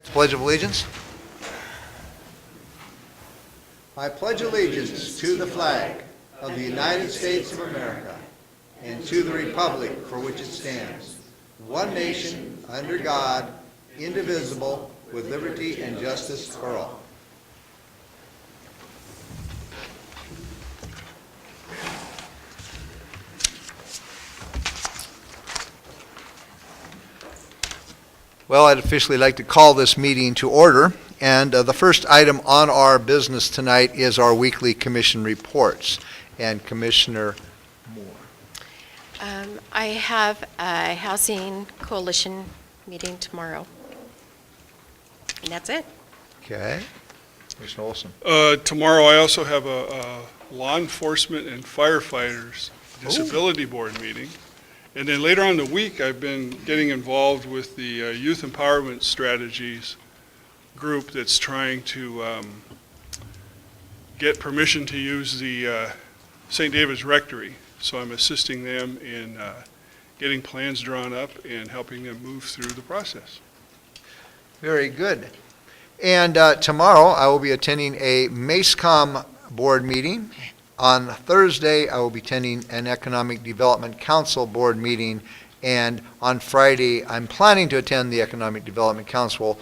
Pledge of Allegiance. I pledge allegiance to the flag of the United States of America and to the republic for which it stands, one nation, under God, indivisible, with liberty and justice for all. Well, I'd officially like to call this meeting to order, and the first item on our business tonight is our weekly commission reports. And Commissioner Moore. I have a Housing Coalition meeting tomorrow. And that's it. Okay. Commissioner Olson. Tomorrow I also have a law enforcement and firefighters disability board meeting. And then later on in the week, I've been getting involved with the Youth Empowerment Strategies group that's trying to get permission to use the St. David's Rectory. So I'm assisting them in getting plans drawn up and helping them move through the process. Very good. And tomorrow I will be attending a MACECOM board meeting. On Thursday, I will be attending an Economic Development Council board meeting, and on Friday, I'm planning to attend the Economic Development Council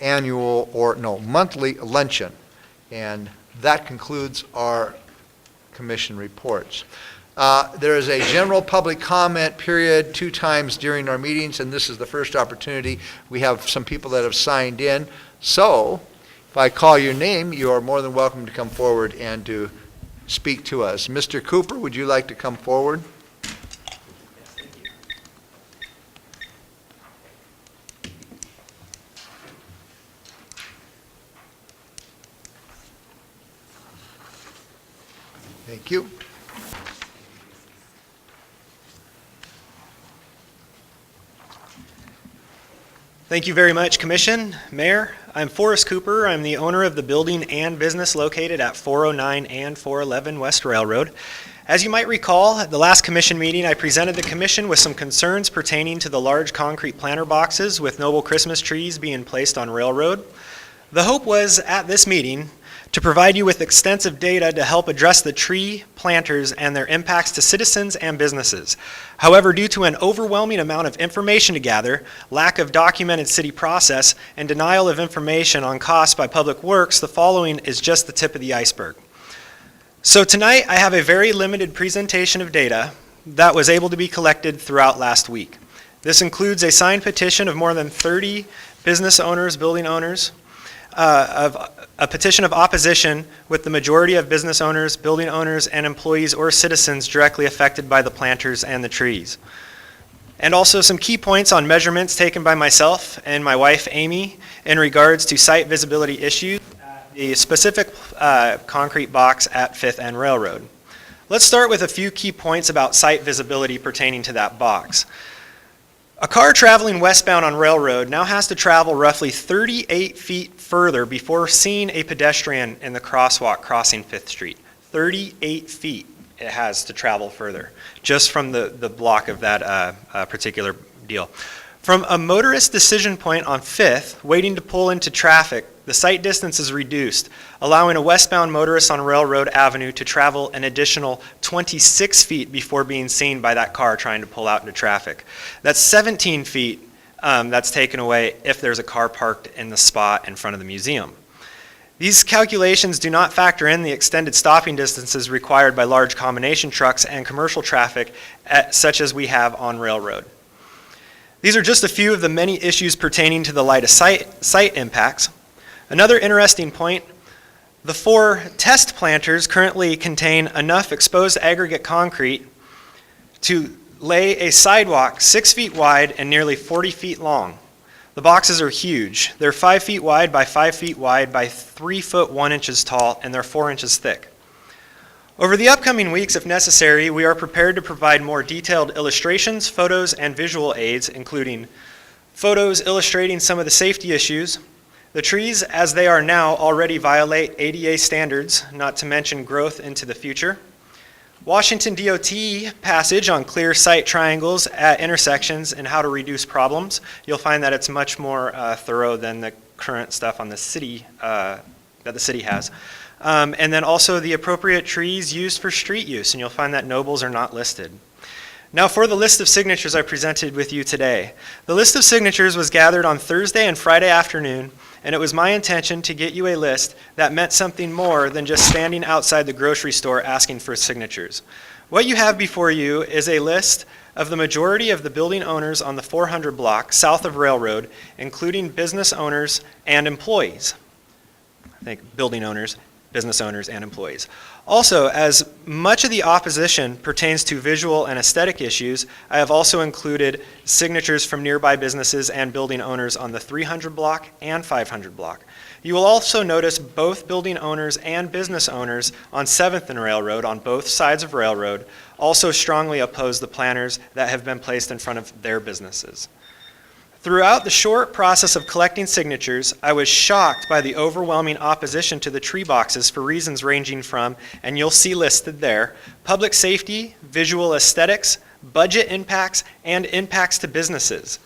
monthly luncheon. And that concludes our commission reports. There is a general public comment period 2 times during our meetings, and this is the first opportunity. We have some people that have signed in. So, if I call your name, you are more than welcome to come forward and to speak to us. Mr. Cooper, would you like to come forward? Thank you. Thank you very much, Commission, Mayor. I'm Forrest Cooper. I'm the owner of the building and business located at 409 and 411 West Railroad. As you might recall, at the last Commission meeting, I presented the Commission with some concerns pertaining to the large concrete planter boxes with noble Christmas trees being placed on Railroad. The hope was, at this meeting, to provide you with extensive data to help address the tree planters and their impacts to citizens and businesses. However, due to an overwhelming amount of information to gather, lack of documented city process, and denial of information on costs by Public Works, the following is just the tip of the iceberg. So tonight, I have a very limited presentation of data that was able to be collected throughout last week. This includes a signed petition of more than 30 business owners, building owners, of a petition of opposition with the majority of business owners, building owners, and employees or citizens directly affected by the planters and the trees. And also some key points on measurements taken by myself and my wife, Amy, in regards to site visibility issues at the specific concrete box at 5th and Railroad. Let's start with a few key points about site visibility pertaining to that box. A car traveling westbound on Railroad now has to travel roughly 38 feet further before seeing a pedestrian in the crosswalk crossing 5th Street. 38 feet it has to travel further, just from the block of that particular deal. From a motorist decision point on 5th, waiting to pull into traffic, the sight distance is reduced, allowing a westbound motorist on Railroad Avenue to travel an additional 26 feet before being seen by that car trying to pull out into traffic. That's 17 feet that's taken away if there's a car parked in the spot in front of the museum. These calculations do not factor in the extended stopping distances required by large combination trucks and commercial traffic such as we have on Railroad. These are just a few of the many issues pertaining to the line of sight impacts. Another interesting point, the 4 test planters currently contain enough exposed aggregate concrete to lay a sidewalk 6 feet wide and nearly 40 feet long. The boxes are huge. They're 5 feet wide by 5 feet wide by 3 foot 1 inches tall, and they're 4 inches thick. Over the upcoming weeks, if necessary, we are prepared to provide more detailed illustrations, photos, and visual aids, including photos illustrating some of the safety issues. The trees, as they are now, already violate ADA standards, not to mention growth into the future. Washington DOT passage on clear sight triangles at intersections and how to reduce problems. You'll find that it's much more thorough than the current stuff on the city, that the city has. And then also the appropriate trees used for street use, and you'll find that nobles are not listed. Now for the list of signatures I presented with you today. The list of signatures was gathered on Thursday and Friday afternoon, and it was my intention to get you a list that meant something more than just standing outside the grocery store asking for signatures. What you have before you is a list of the majority of the building owners on the 400 block south of Railroad, including business owners and employees. I think building owners, business owners, and employees. Also, as much of the opposition pertains to visual and aesthetic issues, I have also included signatures from nearby businesses and building owners on the 300 block and 500 block. You will also notice both building owners and business owners on 7th and Railroad, on both sides of Railroad, also strongly oppose the planters that have been placed in front of their businesses. Throughout the short process of collecting signatures, I was shocked by the overwhelming opposition to the tree boxes for reasons ranging from, and you'll see listed there, public safety, visual aesthetics, budget impacts, and impacts to businesses.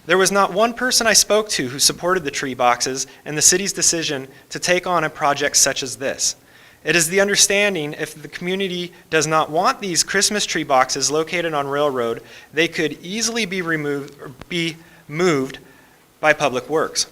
There was not one person I spoke to who supported the tree boxes and the city's decision to take on a project such as this. It is the understanding if the community does not want these Christmas tree boxes located on Railroad, they could easily be moved by Public Works.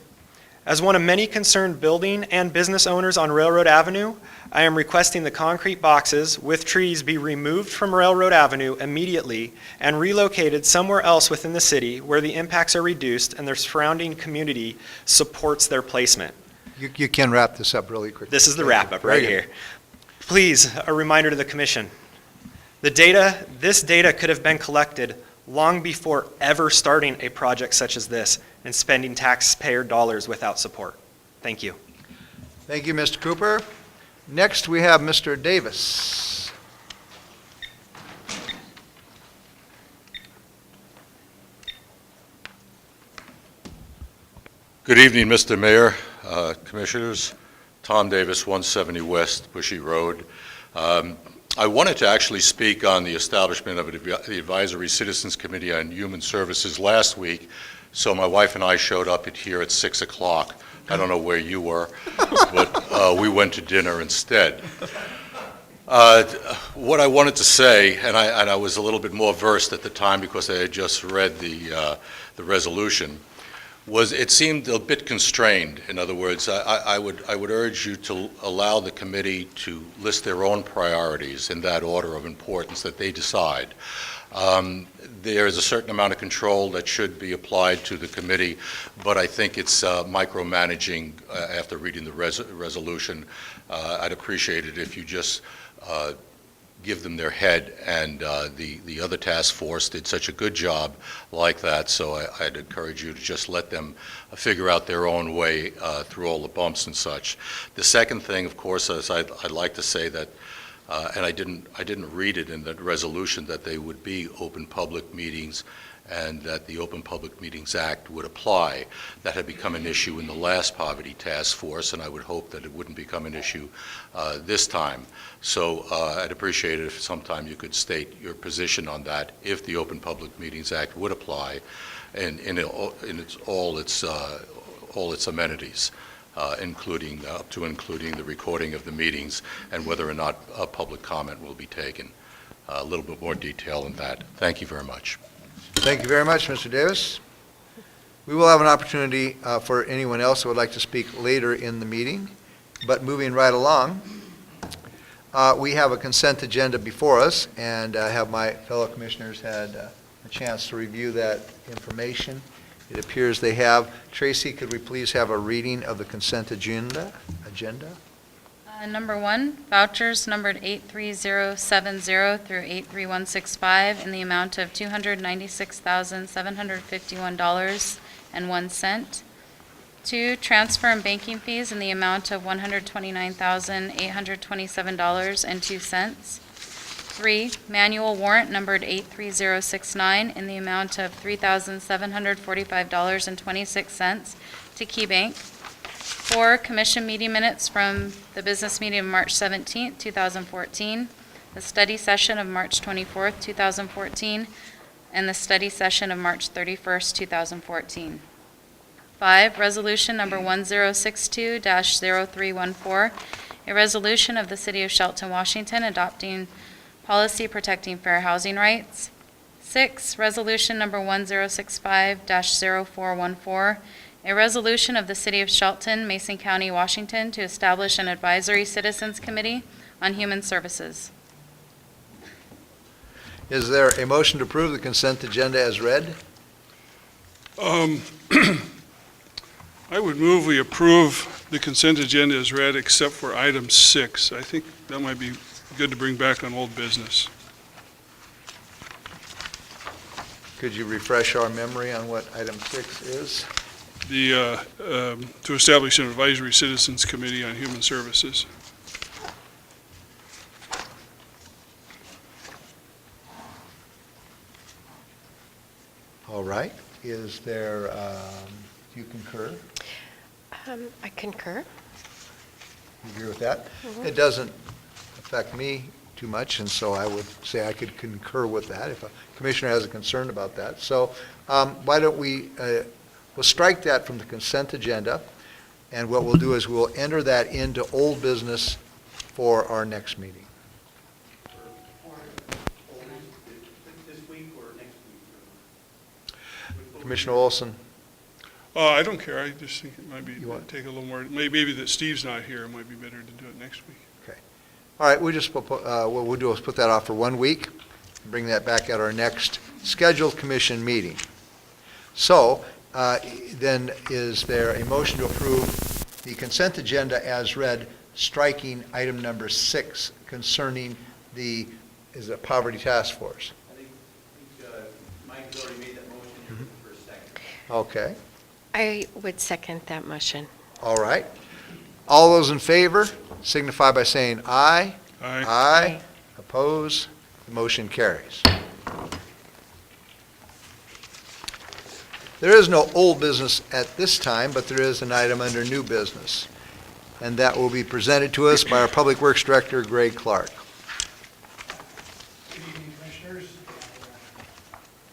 As one of many concerned building and business owners on Railroad Avenue, I am requesting the concrete boxes with trees be removed from Railroad Avenue immediately and relocated somewhere else within the city where the impacts are reduced and their surrounding community supports their placement. You can wrap this up really quickly. This is the wrap-up right here. Please, a reminder to the commission. This data could have been collected long before ever starting a project such as this and spending taxpayer dollars without support. Thank you. Thank you, Mr. Cooper. Next, we have Mr. Davis. Good evening, Mr. Mayor, Commissioners. Tom Davis, 170 West Bushy Road. I wanted to actually speak on the establishment of the Advisory Citizens Committee on Human Services last week, so my wife and I showed up here at 6 o'clock. I don't know where you were, but we went to dinner instead. What I wanted to say, and I was a little bit more versed at the time because I had just read the resolution, was it seemed a bit constrained. In other words, I would urge you to allow the committee to list their own priorities in that order of importance that they decide. There is a certain amount of control that should be applied to the committee, but I think it's micromanaging after reading the resolution. I'd appreciate it if you just give them their head, and the other task force did such a good job like that, so I'd encourage you to just let them figure out their own way through all the bumps and such. The second thing, of course, is I'd like to say that, and I didn't read it in the resolution, that they would be open public meetings and that the Open Public Meetings Act would apply. That had become an issue in the last poverty task force, and I would hope that it wouldn't become an issue this time. So I'd appreciate it if sometime you could state your position on that, if the Open Public Meetings Act would apply in all its amenities, including the recording of the meetings and whether or not a public comment will be taken. A little bit more detail on that. Thank you very much. Thank you very much, Mr. Davis. We will have an opportunity for anyone else who would like to speak later in the meeting, but moving right along, we have a consent agenda before us, and have my fellow commissioners had a chance to review that information? It appears they have. Tracy, could we please have a reading of the consent agenda? Number 1, vouchers numbered 83070 through 83165 in the amount of $296,751.01. 2, transfer and banking fees in the amount of $129,827.02. 3, manual warrant numbered 83069 in the amount of $3,745.26 to KeyBank. 4, commission meeting minutes from the business meeting of March 17th, 2014, the study session of March 24th, 2014, and the study session of March 31st, 2014. 5, Resolution Number 1062-0314, a resolution of the City of Shelton, Washington adopting policy protecting fair housing rights. 6, Resolution Number 1065-0414, a resolution of the City of Shelton, Mason County, Washington to establish an advisory citizens committee on human services. Is there a motion to approve the consent agenda as read? I would move we approve the consent agenda as read, except for item 6. I think that might be good to bring back on old business. Could you refresh our memory on what item 6 is? To establish an advisory citizens committee on human services. All right. Is there, do you concur? I concur. You agree with that? It doesn't affect me too much, and so I would say I could concur with that if a commissioner has a concern about that. So why don't we'll strike that from the consent agenda, and what we'll do is we'll enter that into old business for our next meeting. This week or next week? Commissioner Olson? I don't care. I just think it might be, You want- take a little more, maybe that Steve's not here, it might be better to do it next week. All right, what we'll do is put that off for 1 week, bring that back at our next scheduled commission meeting. So, then is there a motion to approve the consent agenda as read, striking item number 6 concerning the, is it Poverty Task Force? I think Mike has already made that motion, you're looking for a second. Okay, I would second that motion. all right. All those in favor signify by saying aye. Aye. Aye. Oppose? The motion carries. There is no old business at this time, but there is an item under new business, and that will be presented to us by our Public Works Director, Greg Clark. Good evening, Commissioners.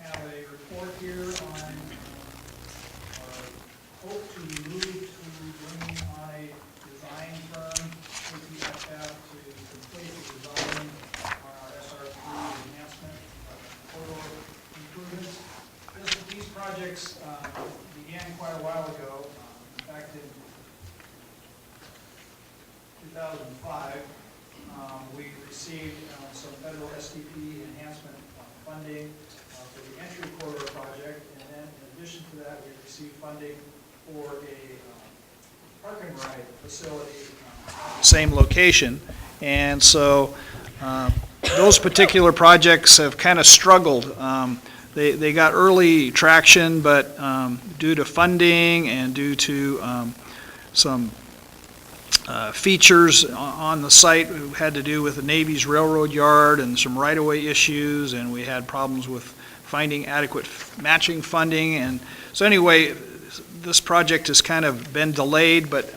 I have a report here on our hope to move to bringing on a design firm, KPFF, to complete the design on our SR3 enhancement corridor improvements. These projects began quite a while ago. In fact, in 2005, we received some federal SDP enhancement funding for the entry corridor project, and then in addition to that, we received funding for a park and ride facility at the same location. And so those particular projects have kind of struggled. They got early traction, but due to funding and due to some features on the site had to do with the Navy's railroad yard and some right-of-way issues, and we had problems with finding adequate matching funding. And so anyway, this project has kind of been delayed, but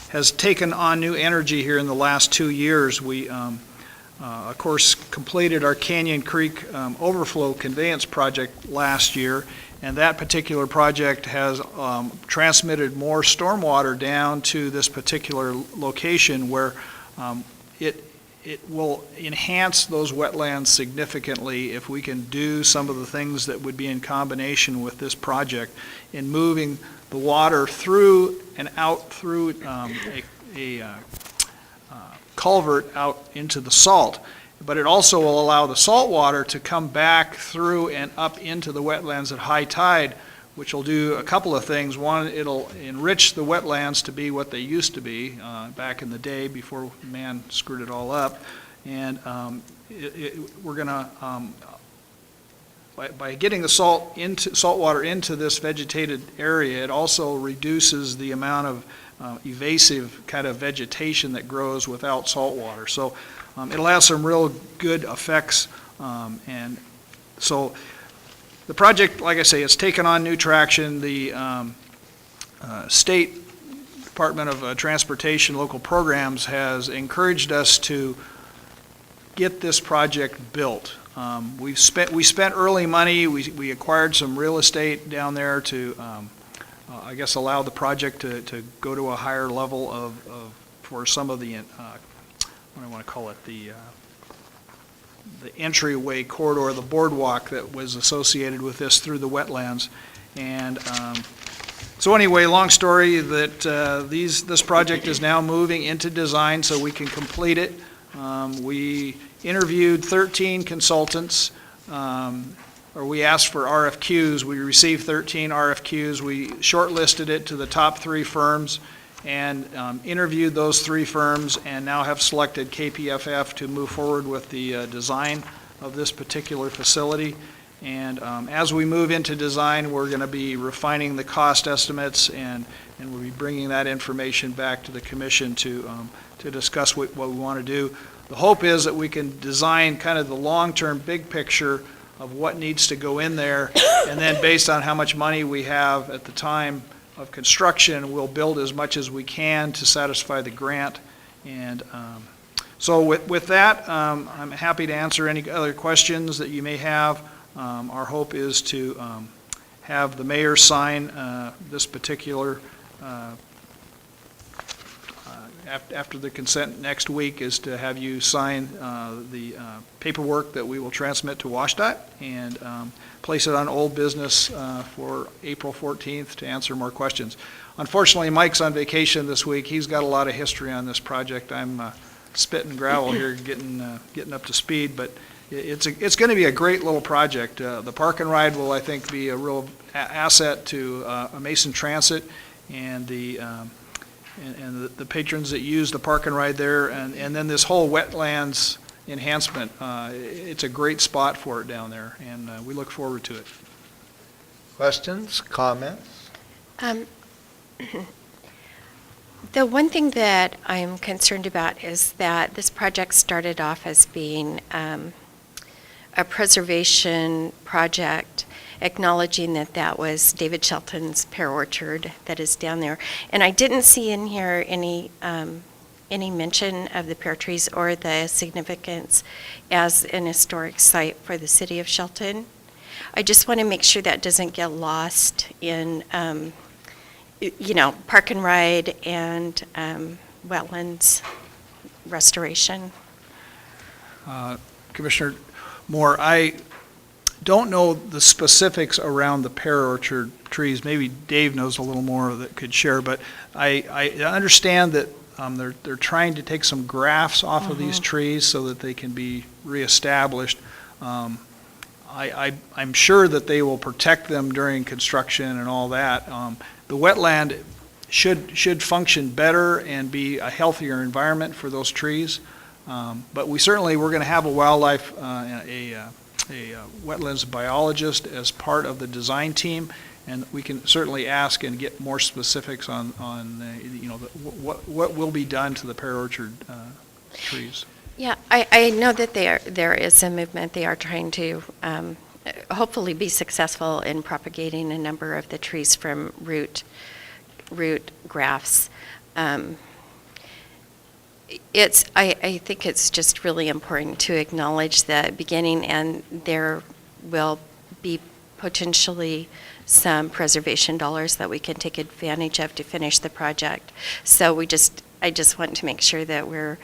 has taken on new energy here in the last 2 years. We, of course, completed our Canyon Creek overflow conveyance project last year, and that particular project has transmitted more stormwater down to this particular location where it will enhance those wetlands significantly if we can do some of the things that would be in combination with this project in moving the water through and out through a culvert out into the salt. But it also will allow the salt water to come back through and up into the wetlands at high tide, which will do a couple of things. One, it'll enrich the wetlands to be what they used to be back in the day before man screwed it all up. And we're going to, by getting the salt water into this vegetated area, it also reduces the amount of evasive kind of vegetation that grows without salt water. So it'll have some real good effects. And so the project, like I say, has taken on new traction. The State Department of Transportation Local Programs has encouraged us to get this project built. We spent early money. We acquired some real estate down there to I guess, allow the project to go to a higher level for some of the, what do I want to call it, the entryway corridor, the boardwalk that was associated with this through the wetlands. And so anyway, long story that this project is now moving into design so we can complete it. We interviewed 13 consultants, or we asked for RFQs. We received 13 RFQs. We shortlisted it to the top 3 firms and interviewed those 3 firms and now have selected KPFF to move forward with the design of this particular facility. And as we move into design, we're going to be refining the cost estimates, and we'll be bringing that information back to the commission to discuss what we want to do. The hope is that we can design kind of the long-term big picture of what needs to go in there, and then based on how much money we have at the time of construction, we'll build as much as we can to satisfy the grant. And so with that, I'm happy to answer any other questions that you may have. Our hope is to have the mayor sign this particular, after the consent next week, is to have you sign the paperwork that we will transmit to WashDOT and place it on old business for April 14th to answer more questions. Unfortunately, Mike's on vacation this week. He's got a lot of history on this project. I'm spitting gravel here, getting up to speed, but it's going to be a great little project. The park and ride will, I think, be a real asset to Mason Transit and the patrons that use the park and ride there, and then this whole wetlands enhancement. It's a great spot for it down there, and we look forward to it. Questions, comments? The one thing that I'm concerned about is that this project started off as being a preservation project, acknowledging that that was David Shelton's pear orchard that is down there. And I didn't see in here any mention of the pear trees or the significance as an historic site for the city of Shelton. I just want to make sure that doesn't get lost in, park and ride and wetlands restoration. Commissioner Moore, I don't know the specifics around the pear orchard trees. Maybe Dave knows a little more that could share, but I understand that they're trying to take some grafts off of these trees so that they can be reestablished. I'm sure that they will protect them during construction and all that. The wetland should function better and be a healthier environment for those trees. But we're going to have a wildlife, a wetlands biologist as part of the design team, and we can certainly ask and get more specifics on what will be done to the pear orchard trees. Yeah, I know that there is a movement. They are trying to hopefully be successful in propagating a number of the trees from root grafts. I think it's just really important to acknowledge the beginning, and there will be potentially some preservation dollars that we can take advantage of to finish the project. So I just want to make sure that we're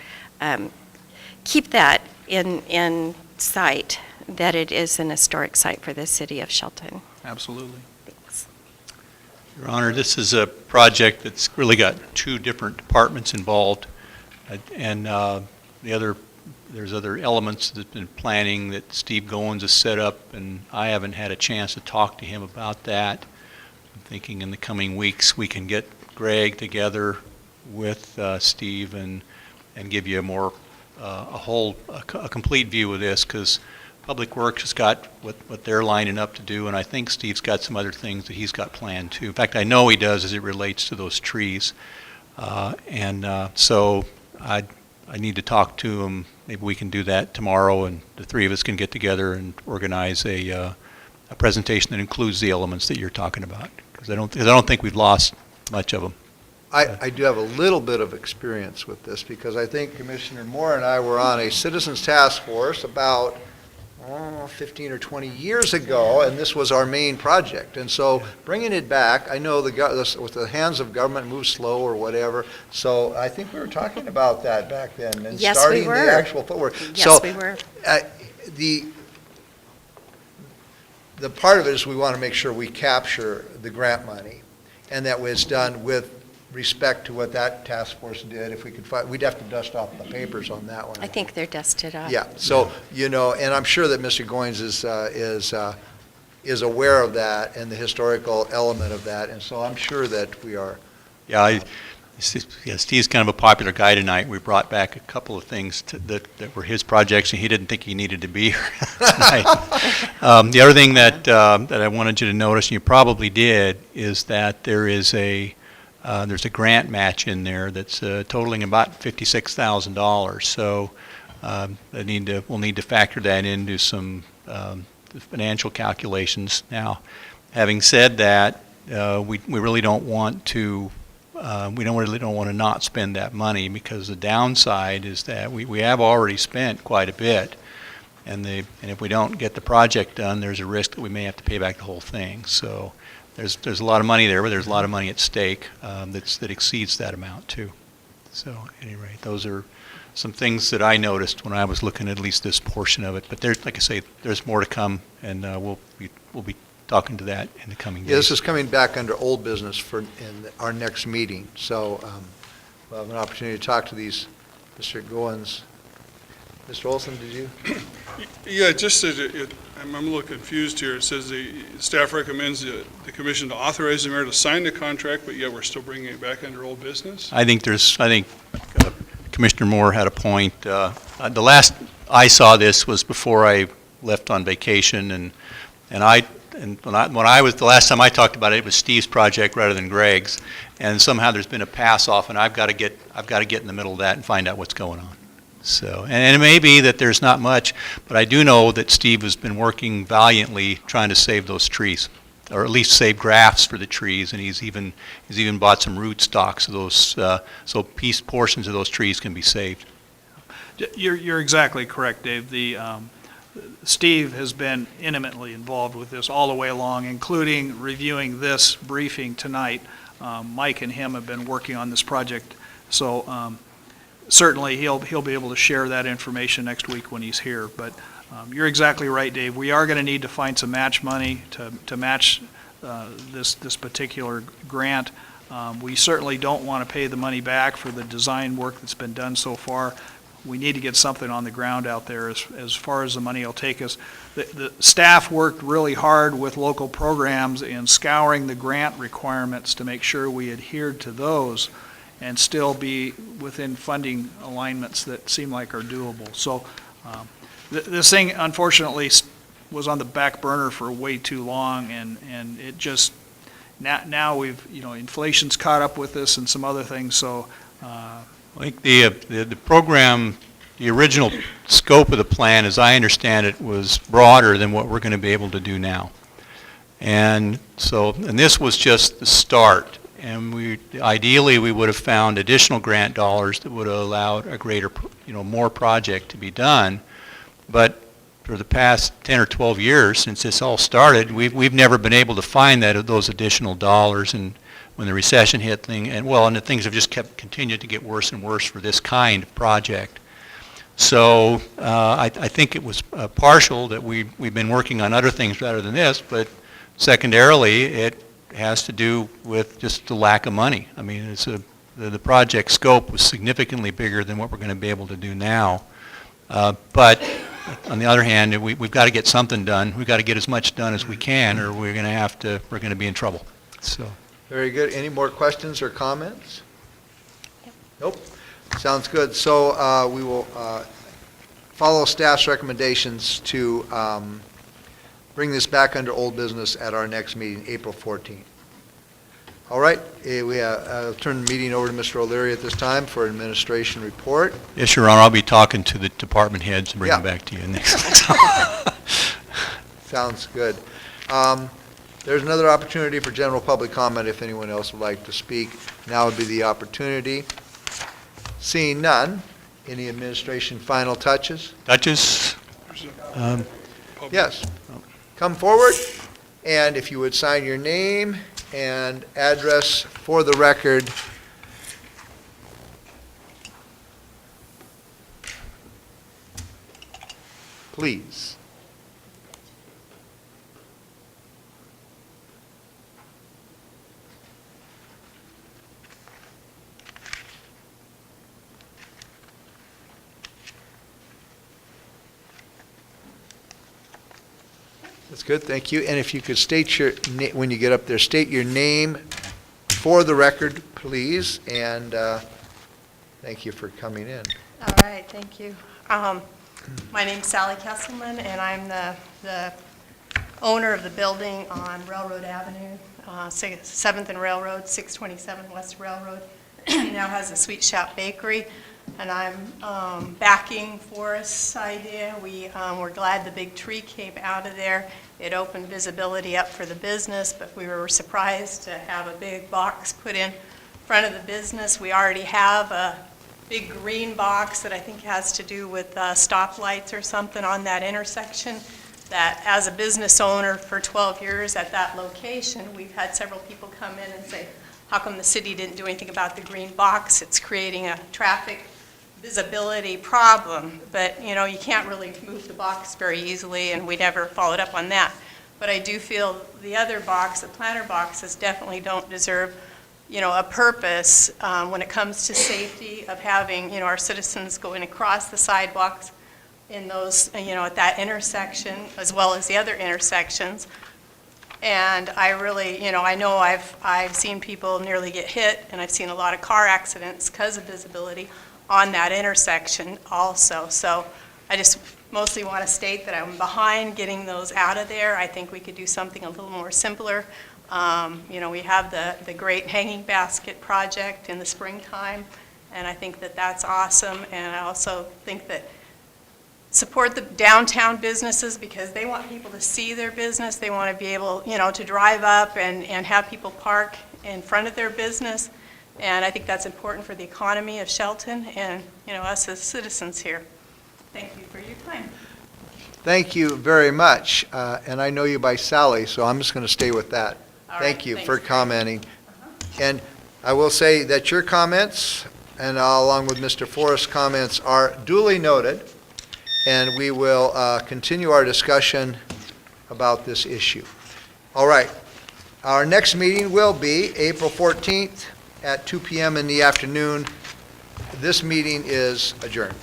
keep that in sight, that it is an historic site for the city of Shelton. Absolutely. Thanks. Your Honor, this is a project that's really got 2 different departments involved. And there's other elements that's been planning that Steve Goins has set up, and I haven't had a chance to talk to him about that. I'm thinking in the coming weeks we can get Greg together with Steve and give you a complete view of this, because Public Works has got what they're lining up to do, and I think Steve's got some other things that he's got planned too. In fact, I know he does as it relates to those trees. So I need to talk to him. Maybe we can do that tomorrow, and the 3 of us can get together and organize a presentation that includes the elements that you're talking about. Because I don't think we've lost much of them. I do have a little bit of experience with this, because I think Commissioner Moore and I were on a citizens task force about 15 or 20 years ago, and this was our main project. And so bringing it back, I know with the hands of government moves slow or whatever, so I think we were talking about that back then. And Yes, we starting were. the actual footwork. Yes, we were. The part of it is we want to make sure we capture the grant money, and that was done with respect to what that task force did. If we could find, we'd have to dust off the papers on that one. I think they're dusted off. Yeah, so, and I'm sure that Mr. Goins is aware of that and the historical element of that, and so I'm sure that we are. Yeah, Steve's kind of a popular guy tonight. We brought back a couple of things that were his projects, and he didn't think he needed to be here tonight. The other thing that I wanted you to notice, and you probably did, is that there's a grant match in there that's totaling about $56,000. So we'll need to factor that into some financial calculations. Now, having said that, we really don't want to. We really don't want to not spend that money, because the downside is that we have already spent quite a bit, and if we don't get the project done, there's a risk that we may have to pay back the whole thing. So there's a lot of money there, but there's a lot of money at stake that exceeds that amount too. So at any rate, those are some things that I noticed when I was looking at least this portion of it. But there's, like I say, there's more to come, and we'll be talking to that in the coming days. Yeah, this is coming back under old business in our next meeting, so we'll have an opportunity to talk to these Mr. Goins. Mr. Olson, did you? Yeah, just that I'm a little confused here. It says the staff recommends the commission to authorize the mayor to sign the contract, but yet we're still bringing it back under old business? I think Commissioner Moore had a point. The last I saw this was before I left on vacation, and when I was, the last time I talked about it, it was Steve's project rather than Greg's, and somehow there's been a pass off, and I've got to get in the middle of that and find out what's going on. So, and it may be that there's not much, but I do know that Steve has been working valiantly trying to save those trees, or at least save grafts for the trees, and he's even bought some root stocks of those, so portions of those trees can be saved. You're exactly correct, Dave. Steve has been intimately involved with this all the way along, including reviewing this briefing tonight. Mike and him have been working on this project, so certainly he'll be able to share that information next week when he's here. But you're exactly right, Dave. We are going to need to find some match money to match this particular grant. We certainly don't want to pay the money back for the design work that's been done so far. We need to get something on the ground out there as far as the money will take us. The staff worked really hard with local programs in scouring the grant requirements to make sure we adhered to those and still be within funding alignments that seem like are doable. So this thing, unfortunately, was on the back burner for way too long, and it just, now we've, inflation's caught up with us and some other things, so I think the program, the original scope of the plan, as I understand it, was broader than what we're going to be able to do now. And this was just the start. And ideally, we would have found additional grant dollars that would have allowed a greater, more project to be done. But for the past 10 or 12 years, since this all started, we've never been able to find those additional dollars. And when the recession hit, and the things have just continued to get worse and worse for this kind of project. So I think it was partial that we've been working on other things rather than this, but secondarily, it has to do with just the lack of money. I mean, the project scope was significantly bigger than what we're going to be able to do now. But on the other hand, we've got to get something done. We've got to get as much done as we can, or we're going to be in trouble. So. Very good. Any more questions or comments? Nope. Sounds good. So we will follow staff's recommendations to bring this back under old business at our next meeting, April 14th. All right. I'll turn the meeting over to Mr. O'Leary at this time for an administration report. Yes, Your Honor. I'll be talking to the department heads and bring them back to you next time. Sounds good. There's another opportunity for general public comment if anyone else would like to speak. Now would be the opportunity. Seeing none, any administration final touches? public. Yes. Come forward, and if you would sign your name and address for the record. Please. That's good, thank you. And if you could state your, when you get up there, state your name for the record, please, and thank you for coming in. All right, thank you. My name's Sally Kesselman, and I'm the owner of the building on Railroad Avenue, 7th and Railroad, 627 West Railroad. Now has a Sweet Shop Bakery, and I'm backing Forrest's idea. We're glad the big tree came out of there. It opened visibility up for the business, but we were surprised to have a big box put in front of the business. We already have a big green box that I think has to do with stoplights or something on that intersection, that as a business owner for 12 years at that location, we've had several people come in and say, how come the city didn't do anything about the green box? It's creating a traffic visibility problem, but you know, you can't really move the box very easily, and we never followed up on that. But I do feel the other box, the planter boxes, definitely don't deserve, you know, a purpose when it comes to safety of having, you know, our citizens going across the sidewalks in those, you know, at that intersection, as well as the other intersections. And I really, you know I've seen people nearly get hit, and I've seen a lot of car accidents because of visibility on that intersection also. So I just mostly want to state that I'm behind getting those out of there. I think we could do something a little more simpler. You know, we have the great hanging basket project in the springtime, and I think that that's awesome. And I also think that support the downtown businesses, because they want people to see their business. They want to be able, you know, to drive up and have people park in front of their business. And I think that's important for the economy of Shelton and, you know, us as citizens here. Thank you for your time. Thank you very much, and I know you by Sally, so I'm just going to stay with that. All Thank right, you thanks. for commenting. And I will say that your comments, and along with Mr. Forrest's comments, are duly noted, and we will continue our discussion about this issue. All right. Our next meeting will be April 14th at 2 p.m. in the afternoon. This meeting is adjourned.